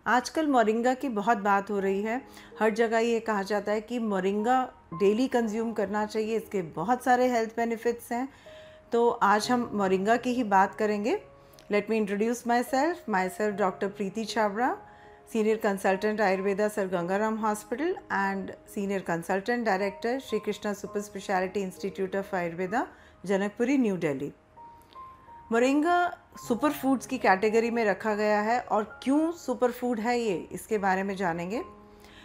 आजकल मोरिंगा की बहुत बात हो रही है। हर जगह ये कहा जाता है कि मोरिंगा डेली कंज्यूम करना चाहिए, इसके बहुत सारे हेल्थ बेनिफिट्स हैं। तो आज हम मोरिंगा की ही बात करेंगे। Let me introduce my self doctor Preeti Chhabra, senior consultant Ayurveda sir Gangaram hospital and senior consultant director Shri Krishna super speciality institute of Ayurveda, Janakpuri, new Delhi. Moringa super foods की कैटेगरी में रखा गया है और क्यों सुपर फूड है ये, इसके बारे में जानेंगे।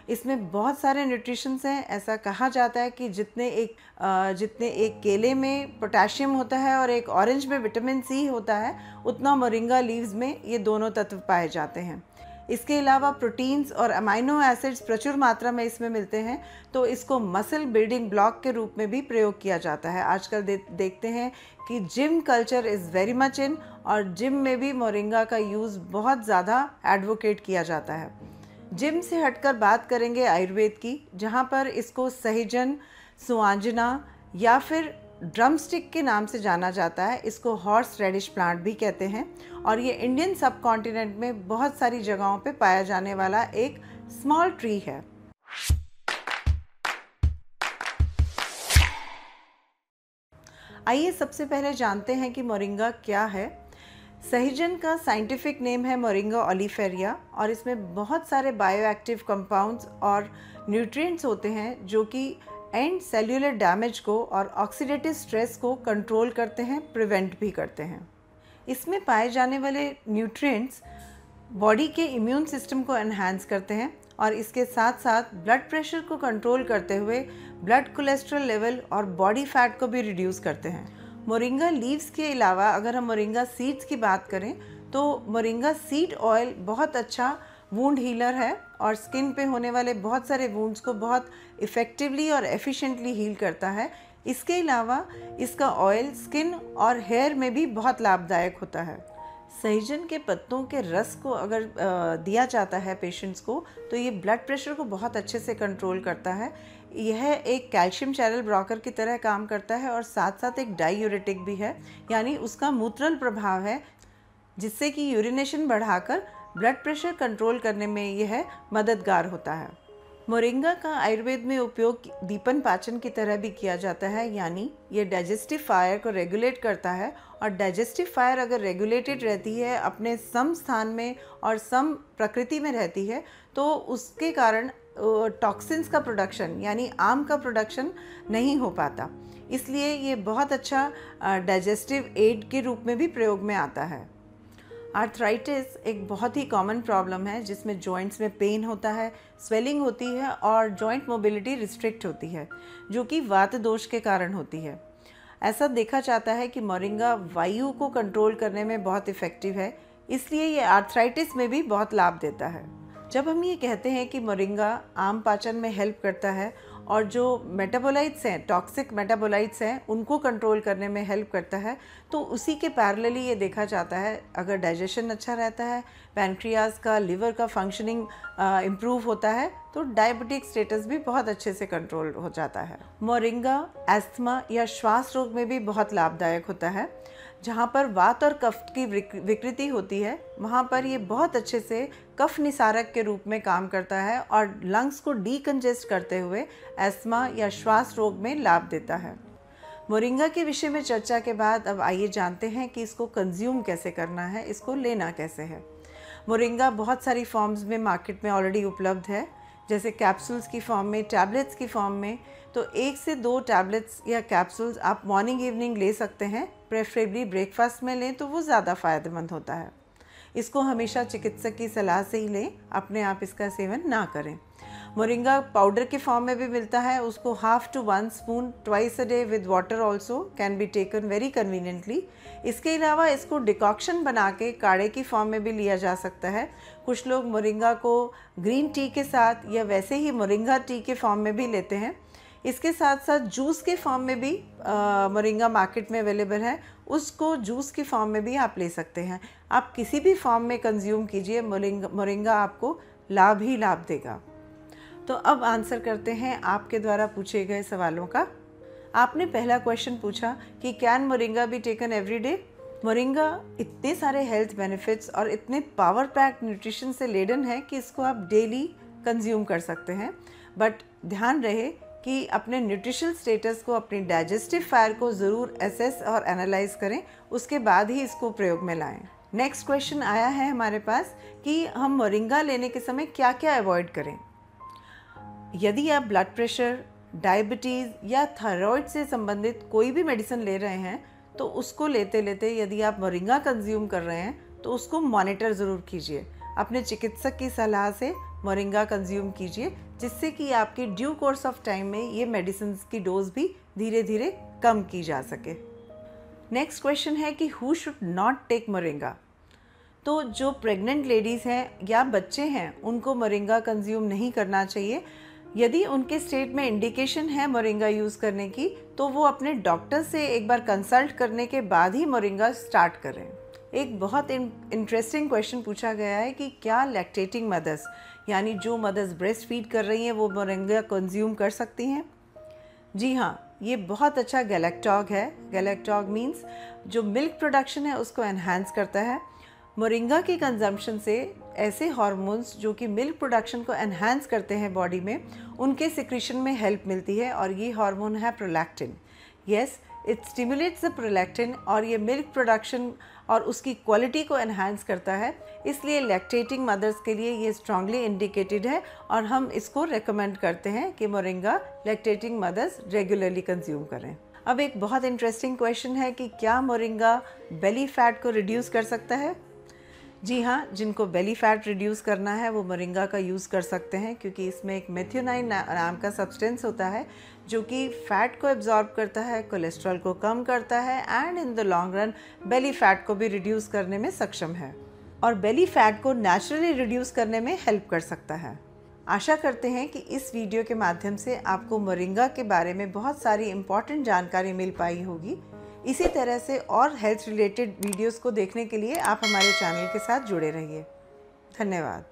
इसमें बहुत सारे न्यूट्रिशंस हैं। ऐसा कहा जाता है कि जितने एक केले में पोटेशियम होता है और एक ऑरेंज में विटामिन सी होता है, उतना मोरिंगा लीव्स में ये दोनों तत्व पाए जाते हैं। इसके अलावा प्रोटीन्स और अमाइनो एसिड्स प्रचुर मात्रा में इसमें मिलते हैं, तो इसको मसल बिल्डिंग ब्लॉक के रूप में भी प्रयोग किया जाता है। आजकल देखते हैं कि gym culture is very much in, और जिम में भी मोरिंगा का यूज़ बहुत ज़्यादा एडवोकेट किया जाता है। जिम से हटकर बात करेंगे आयुर्वेद की, जहाँ पर इसको सहजन, सुआंजना या फिर ड्रमस्टिक के नाम से जाना जाता है। इसको हॉर्स रेडिश प्लांट भी कहते हैं और ये इंडियन सब कॉन्टिनेंट में बहुत सारी जगहों पे पाया जाने वाला एक स्मॉल ट्री है। आइए सबसे पहले जानते हैं कि मोरिंगा क्या है। सहजन का साइंटिफिक नेम है मोरिंगा ओलिफेरिया और इसमें बहुत सारे बायोएक्टिव कंपाउंड्स और न्यूट्रिएंट्स होते हैं जो कि एंड सेल्यूलर डैमेज को और ऑक्सीडेटिव स्ट्रेस को कंट्रोल करते हैं, प्रिवेंट भी करते हैं। इसमें पाए जाने वाले न्यूट्रिएंट्स बॉडी के इम्यून सिस्टम को एनहांस करते हैं और इसके साथ साथ ब्लड प्रेशर को कंट्रोल करते हुए ब्लड कोलेस्ट्रॉल लेवल और बॉडी फैट को भी रिड्यूस करते हैं। मोरिंगा लीव्स के अलावा अगर हम मोरिंगा सीड्स की बात करें तो मोरिंगा सीड ऑयल बहुत अच्छा वूंड हीलर है और स्किन पे होने वाले बहुत सारे वूंड्स को बहुत इफ़ेक्टिवली और एफिशिएंटली हील करता है। इसके अलावा इसका ऑयल स्किन और हेयर में भी बहुत लाभदायक होता है। सहजन के पत्तों के रस को अगर दिया जाता है पेशेंट्स को तो ये ब्लड प्रेशर को बहुत अच्छे से कंट्रोल करता है। यह एक कैल्शियम चैनल ब्लॉकर की तरह काम करता है और साथ साथ एक डायूरेटिक भी है, यानी उसका मूत्रल प्रभाव है जिससे कि यूरिनेशन बढ़ाकर ब्लड प्रेशर कंट्रोल करने में यह मददगार होता है। मोरिंगा का आयुर्वेद में उपयोग दीपन पाचन की तरह भी किया जाता है, यानी ये डाइजेस्टिव फायर को रेगुलेट करता है और डाइजेस्टिव फायर अगर रेगुलेटेड रहती है, अपने सम स्थान में और सम प्रकृति में रहती है, तो उसके कारण टॉक्सिन्स का प्रोडक्शन यानी आम का प्रोडक्शन नहीं हो पाता। इसलिए ये बहुत अच्छा डाइजेस्टिव एड के रूप में भी प्रयोग में आता है। आर्थराइटिस एक बहुत ही कॉमन प्रॉब्लम है जिसमें जॉइंट्स में पेन होता है, स्वेलिंग होती है और जॉइंट मोबिलिटी रिस्ट्रिक्ट होती है, जो कि वात दोष के कारण होती है। ऐसा देखा जाता है कि मोरिंगा वायु को कंट्रोल करने में बहुत इफ़ेक्टिव है, इसलिए ये आर्थराइटिस में भी बहुत लाभ देता है। जब हम ये कहते हैं कि मोरिंगा आम पाचन में हेल्प करता है और जो मेटाबोलाइट्स हैं, टॉक्सिक मेटाबोलाइट्स हैं, उनको कंट्रोल करने में हेल्प करता है, तो उसी के पैरेलली ये देखा जाता है अगर डाइजेशन अच्छा रहता है, पैनक्रियाज का, लिवर का फंक्शनिंग इम्प्रूव होता है, तो डायबिटिक स्टेटस भी बहुत अच्छे से कंट्रोल हो जाता है। मोरिंगा अस्थमा या श्वास रोग में भी बहुत लाभदायक होता है। जहाँ पर वात और कफ की विकृति होती है, वहाँ पर ये बहुत अच्छे से कफ निसारक के रूप में काम करता है और लंग्स को डीकंजेस्ट करते हुए अस्थमा या श्वास रोग में लाभ देता है। मोरिंगा के विषय में चर्चा के बाद अब आइए जानते हैं कि इसको कंज्यूम कैसे करना है, इसको लेना कैसे है। मोरिंगा बहुत सारी फॉर्म्स में मार्केट में ऑलरेडी उपलब्ध है, जैसे कैप्सूल्स की फॉर्म में, टैबलेट्स की फॉर्म में। तो 1 से 2 टैबलेट्स या कैप्सूल्स आप मॉर्निंग इवनिंग ले सकते हैं, प्रेफरेबली ब्रेकफास्ट में लें तो वो ज़्यादा फ़ायदेमंद होता है। इसको हमेशा चिकित्सक की सलाह से ही लें, अपने आप इसका सेवन ना करें। मोरिंगा पाउडर के फॉर्म में भी मिलता है, उसको 1/2 to 1 spoon twice a day with water also can be taken very conveniently. इसके अलावा इसको डिकॉक्शन बना के काढ़े की फॉर्म में भी लिया जा सकता है। कुछ लोग मोरिंगा को ग्रीन टी के साथ या वैसे ही मोरिंगा टी के फॉर्म में भी लेते हैं। इसके साथ साथ जूस के फॉर्म में भी मोरिंगा मार्केट में अवेलेबल है, उसको जूस की फॉर्म में भी आप ले सकते हैं। आप किसी भी फॉर्म में कंज्यूम कीजिए, मोरिंगा आपको लाभ ही लाभ देगा। तो अब आंसर करते हैं आपके द्वारा पूछे गए सवालों का। आपने पहला क्वेश्चन पूछा कि can moringa be taken every day. Moringa इतने सारे हेल्थ बेनिफिट्स और इतने पावर पैक न्यूट्रिशन से लेडन है कि इसको आप डेली कंज्यूम कर सकते हैं, बट ध्यान रहे कि अपने न्यूट्रिशनल स्टेटस को, अपनी डाइजेस्टिव फायर को ज़रूर एसेस और एनालाइज करें, उसके बाद ही इसको प्रयोग में लाएं। नेक्स्ट क्वेश्चन आया है हमारे पास कि हम मोरिंगा लेने के समय क्या क्या अवॉइड करें। यदि आप ब्लड प्रेशर, डायबिटीज़ या थायराइड से संबंधित कोई भी मेडिसिन ले रहे हैं तो उसको लेते लेते यदि आप मोरिंगा कंज्यूम कर रहे हैं तो उसको मॉनिटर ज़रूर कीजिए। अपने चिकित्सक की सलाह से मोरिंगा कंज्यूम कीजिए, जिससे कि आपकी ड्यू कोर्स ऑफ टाइम में ये मेडिसिन की डोज भी धीरे धीरे कम की जा सके। नेक्स्ट क्वेश्चन है कि who should not take moringa. तो जो प्रेग्नेंट लेडीज़ हैं या बच्चे हैं उनको मोरिंगा कंज्यूम नहीं करना चाहिए। यदि उनके स्टेट में इंडिकेशन है मोरिंगा यूज़ करने की तो वो अपने डॉक्टर से एक बार कंसल्ट करने के बाद ही मोरिंगा स्टार्ट करें। एक बहुत इंटरेस्टिंग क्वेश्चन पूछा गया है कि क्या लैक्टेटिंग मदर्स, यानी जो मदर्स ब्रेस्ट फीड कर रही हैं, वो मोरिंगा कंज्यूम कर सकती हैं? जी हाँ, ये बहुत अच्छा गैलेक्टॉग है। गैलेक्टॉग मीन्स जो मिल्क प्रोडक्शन है उसको एनहांस करता है। मोरिंगा की कंजम्पशन से ऐसे हार्मोन्स जो कि मिल्क प्रोडक्शन को एनहांस करते हैं बॉडी में, उनके सिक्रीशन में हेल्प मिलती है और ये हार्मोन है prolactin. Yes, it stimulates the prolactin और ये मिल्क प्रोडक्शन और उसकी क्वालिटी को एनहांस करता है। इसलिए लैक्टेटिंग मदर्स के लिए ये स्ट्रांगली इंडिकेटेड है और हम इसको रेकमेंड करते हैं कि moringa lactating mothers regularly consume करें। अब एक बहुत इंटरेस्टिंग क्वेश्चन है कि क्या मोरिंगा बेली फैट को रिड्यूस कर सकता है? जी हाँ, जिनको बेली फैट रिड्यूस करना है वो मोरिंगा का यूज़ कर सकते हैं, क्योंकि इसमें एक मेथियोनाइन नाम का सब्सटेंस होता है जो कि फ़ैट को एब्जॉर्ब करता है, कोलेस्ट्रॉल को कम करता है and in the long run belly fat को भी रिड्यूस करने में सक्षम है और बेली फैट को नेचुरली रिड्यूस करने में हेल्प कर सकता है। आशा करते हैं कि इस वीडियो के माध्यम से आपको मोरिंगा के बारे में बहुत सारी इम्पॉर्टेंट जानकारी मिल पाई होगी। इसी तरह से और हेल्थ रिलेटेड वीडियोस को देखने के लिए आप हमारे चैनल के साथ जुड़े रहिए। धन्यवाद।